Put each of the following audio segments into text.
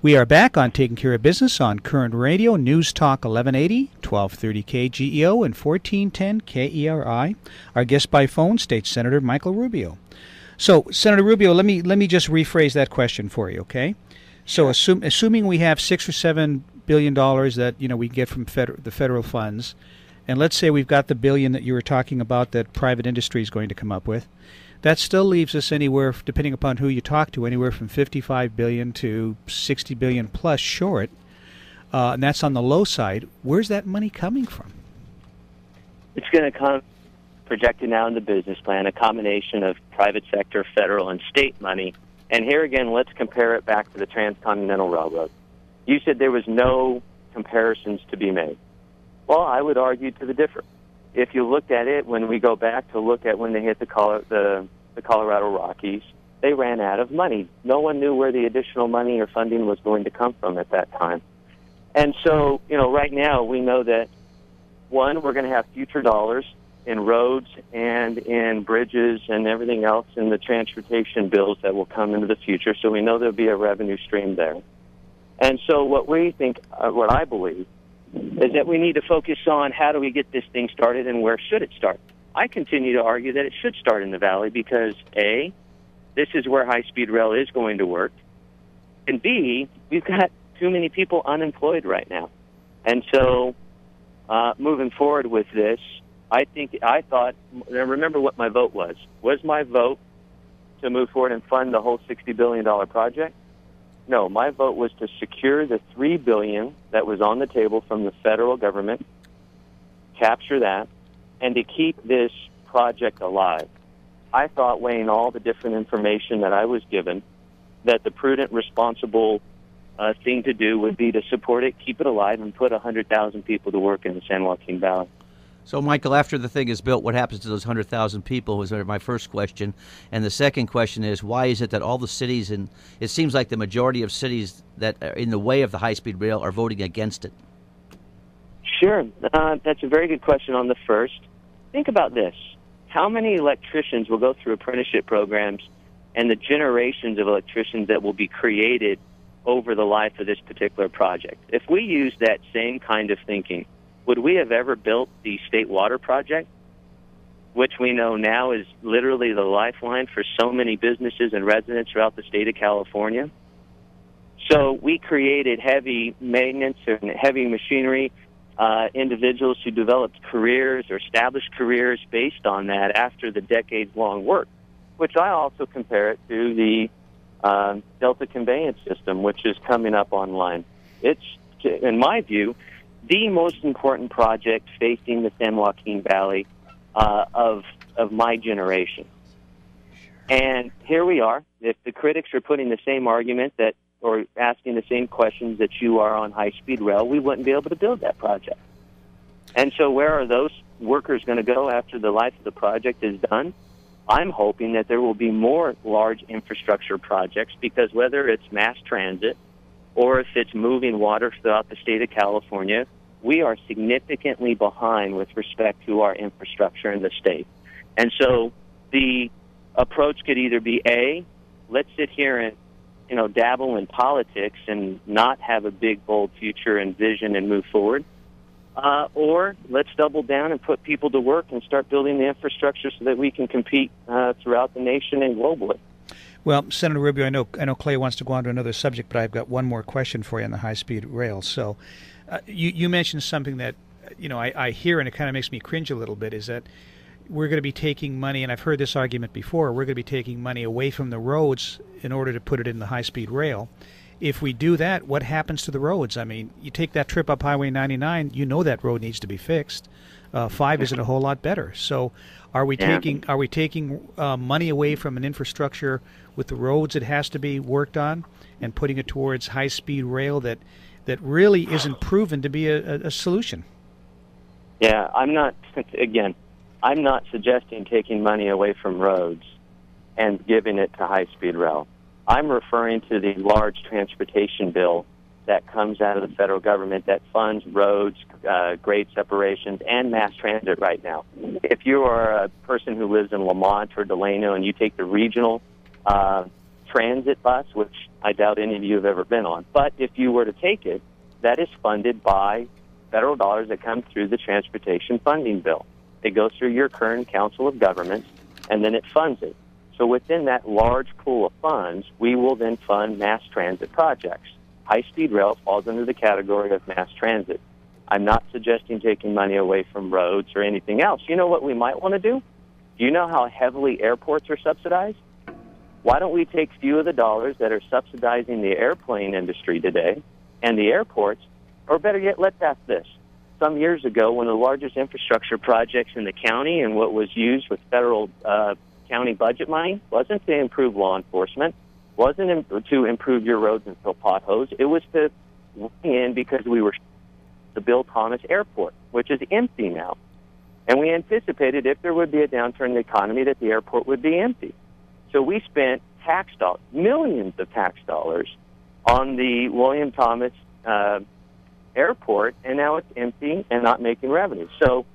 We are back on Taking Care of Business on Current Radio, News Talk 1180, 1230 KGEO, and 1410 KERI. Our guest by phone, State Senator Michael Rubio. So, Senator Rubio, let me just rephrase that question for you, okay? So, assuming we have $6 or $7 billion that we get from the federal funds, and let's say we've got the billion that you were talking about that private industry is going to come up with, that still leaves us anywhere, depending upon who you talk to, anywhere from $55 billion to $60 billion plus short, and that's on the low side. Where's that money coming from? It's going to come projected now in the business plan, a combination of private sector, federal, and state money. And here again, let's compare it back to the Transcontinental Railroad. You said there was no comparisons to be made. Well, I would argue to the different. If you looked at it, when we go back to look at when they hit the Colorado Rockies, they ran out of money. No one knew where the additional money or funding was going to come from at that time. And so, right now we know that, one, we're going to have future dollars in roads and in bridges and everything else in the transportation bills that will come into the future. So we know there'll be a revenue stream there. And so what I believe, is that we need to focus on how do we get this thing started and where should it start. I continue to argue that it should start in the Valley because, A, this is where high-speed rail is going to work, and B, we've got too many people unemployed right now. And so moving forward with this, remember what my vote was. Was my vote to move forward and fund the whole $60 billion project? No, my vote was to secure the $3 billion that was on the table from the federal government, capture that, and to keep this project alive. I thought, weighing all the different information that I was given, that the prudent, responsible thing to do would be to support it, keep it alive, and put 100,000 people to work in the San Joaquin Valley. So, Michael, after the thing is built, what happens to those 100,000 people was my first question. And the second question is, why is it that all the cities, and it seems like the majority of cities that are in the way of the high-speed rail are voting against it? Sure. That's a very good question on the first. Think about this. How many electricians will go through apprenticeship programs and the generations of electricians that will be created over the life of this particular project? If we use that same kind of thinking, would we have ever built the State Water Project, which we know now is literally the lifeline for so many businesses and residents throughout the state of California? So we created heavy maintenance and heavy machinery individuals who developed careers or established careers based on that after the decades-long work, which I also compare it to the Delta Conveyance System, which is coming up online. It's, in my view, the most important project facing the San Joaquin Valley of my generation. And here we are. If the critics are putting the same argument or asking the same questions that you are on high-speed rail, we wouldn't be able to build that project. And so where are those workers going to go after the life of the project is done? I'm hoping that there will be more large infrastructure projects, because whether it's mass transit or if it's moving water throughout the state of California, we are significantly behind with respect to our infrastructure in the state. And so the approach could either be, A, let's sit here and dabble in politics and not have a big, bold future and vision and move forward, or let's double down and put people to work and start building the infrastructure so that we can compete throughout the nation and globally. Well, Senator Rubio, I know Clay wants to go on to another subject, but I've got one more question for you on the high-speed rail. So you mentioned something that I hear, and it kind of makes me cringe a little bit, is that we're going to be taking money, and I've heard this argument before, we're going to be taking money away from the roads in order to put it in the high-speed rail. If we do that, what happens to the roads? I mean, you take that trip up Highway 99, that road needs to be fixed. 5 isn't a whole lot better. So are we taking money away from an infrastructure with the roads that has to be worked on and putting it towards high-speed rail that really isn't proven to be a solution? Yeah, I'm not suggesting taking money away from roads and giving it to high-speed rail. I'm referring to the large transportation bill that comes out of the federal government that funds roads, grade separations, and mass transit right now. If you are a person who lives in Lamont or Delano and you take the regional transit bus, which I doubt any of you have ever been on. But if you were to take it, that is funded by federal dollars that come through the transportation funding bill. It goes through your Koerner Council of Governments, and then it funds it. So within that large pool of funds, we will then fund mass transit projects. High-speed rail falls under the category of mass transit. I'm not suggesting taking money away from roads or anything else. You know what we might want to do? Do you know how heavily airports are subsidized? Why don't we take few of the dollars that are subsidizing the airplane industry today and the airports, or better yet, let's ask this. Some years ago, one of the largest infrastructure projects in the county and what was used with federal county budget money wasn't to improve law enforcement, wasn't to improve your roads and fill potholes. It was to bring in because we were the Bill Thomas Airport, which is empty now. And we anticipated if there would be a downturn in the economy that the airport would be empty. So we spent tax dollars, millions of tax dollars, on the William Thomas Airport, and now it's empty and not making revenue. So,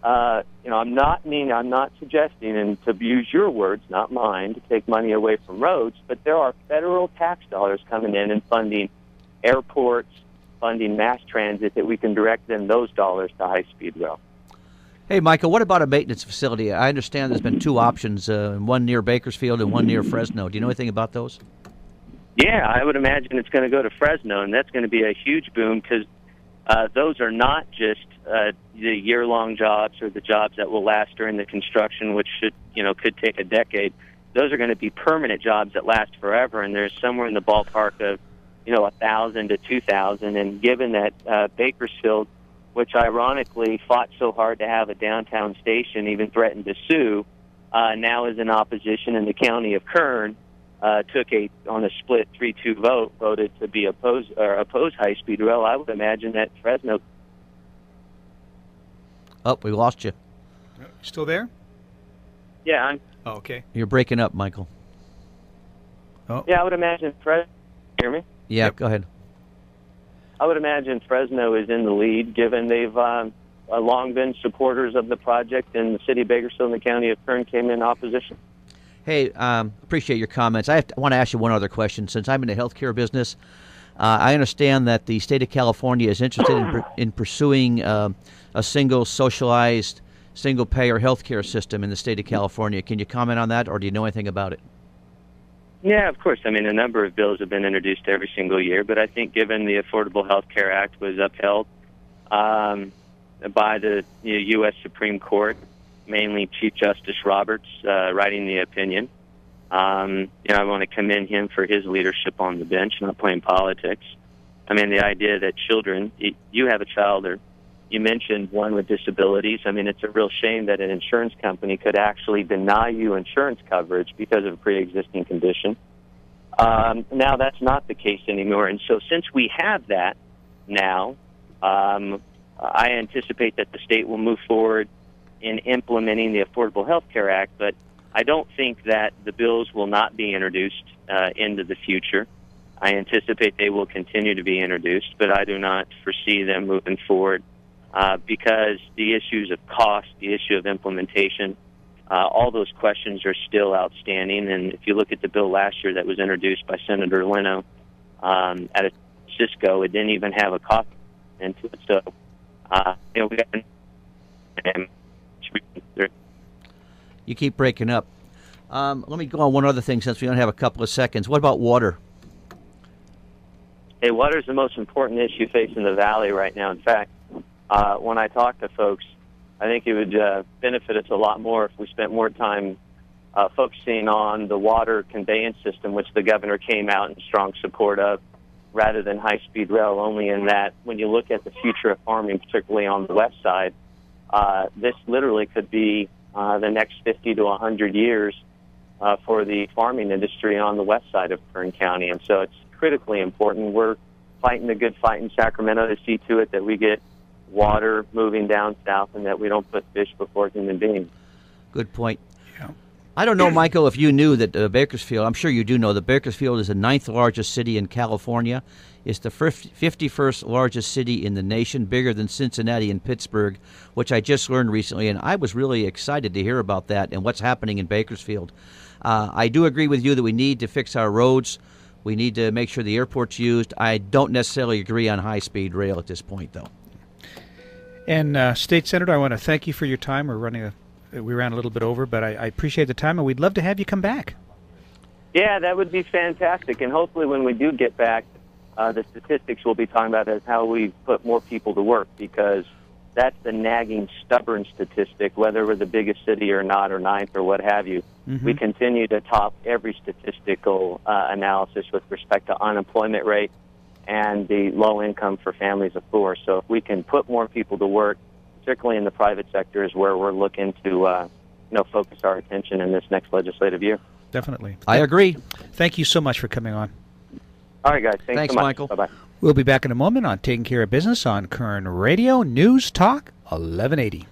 I'm not suggesting, and to use your words, not mine, to take money away from roads, but there are federal tax dollars coming in and funding airports, funding mass transit, that we can direct then those dollars to high-speed rail. Hey, Michael, what about a maintenance facility? I understand there's been two options, one near Bakersfield and one near Fresno. Do you know anything about those? Yeah, I would imagine it's going to go to Fresno, and that's going to be a huge boom because those are not just the year-long jobs or the jobs that will last during the construction, which could take a decade. Those are going to be permanent jobs that last forever, and there's somewhere in the ballpark of 1,000 to 2,000. And given that Bakersfield, which ironically fought so hard to have a downtown station, even threatened to sue, now is in opposition in the county of Kern, took on a split 3-2 vote, voted to be oppose high-speed rail. I would imagine that Fresno. Oh, we lost you. Still there? Yeah. Oh, okay. You're breaking up, Michael. Oh. Yeah, I would imagine Fresno. Hear me? Yeah, Yep. Go ahead. I would imagine Fresno is in the lead, given they've long been supporters of the project, and the city of Bakersfield and the county of Kern came in opposition. Hey, appreciate your comments. I want to ask you one other question. Since I'm in the healthcare business, I understand that the state of California is interested in pursuing a single socialized, single-payer healthcare system in the state of California. Can you comment on that, or do you know anything about it? Yeah, of course. I mean, a number of bills have been introduced every single year, but I think given the Affordable Health Care Act was upheld by the U.S. Supreme Court, mainly Chief Justice Roberts writing the opinion, I want to commend him for his leadership on the bench, not playing politics. I mean, the idea that children, you have a child, or you mentioned one with disabilities. I mean, it's a real shame that an insurance company could actually deny you insurance coverage because of a pre-existing condition. Now that's not the case anymore. And so since we have that now, I anticipate that the state will move forward in implementing the Affordable Health Care Act, but I don't think that the bills will not be introduced into the future. I anticipate they will continue to be introduced, but I do not foresee them moving forward because the issues of cost, the issue of implementation, all those questions are still outstanding. And if you look at the bill last year that was introduced by Senator Leno at Cisco, it didn't even have a cost into it. So, we got. You keep breaking up. Let me go on one other thing since we only have a couple of seconds. What about water? Hey, water is the most important issue facing the valley right now. In fact, when I talk to folks, I think it would benefit us a lot more if we spent more time focusing on the water conveyance system, which the governor came out in strong support of, rather than high-speed rail, only in that when you look at the future of farming, particularly on the west side, this literally could be the next 50 to 100 years for the farming industry on the west side of Kern County. And so it's critically important. We're fighting the good fight in Sacramento to see to it that we get water moving down south and that we don't put fish before human beings. Good point. Yeah. I don't know, Michael, if you knew that Bakersfield, I'm sure you do know that Bakersfield is the 9th largest city in California. It's the 51st largest city in the nation, bigger than Cincinnati and Pittsburgh, which I just learned recently, and I was really excited to hear about that and what's happening in Bakersfield. I do agree with you that we need to fix our roads. We need to make sure the airport's used. I don't necessarily agree on high-speed rail at this point, though. And State Senator, I want to thank you for your time. We ran a little bit over, but I appreciate the time, and we'd love to have you come back. Yeah, that would be fantastic. And hopefully when we do get back, the statistics we'll be talking about is how we put more people to work, because that's the nagging, stubborn statistic, whether we're the biggest city or not, or ninth or what have you. Mm-hmm. We continue to top every statistical analysis with respect to unemployment rate and the low income for families of four. So if we can put more people to work, particularly in the private sector, is where we're looking to focus our attention in this next legislative year. Definitely. I agree. Thank you so much for coming on. All right, guys. Thanks so much. Michael. Bye-bye. We'll be back in a moment on Taking Care of Business on Koerner Radio News Talk 1180.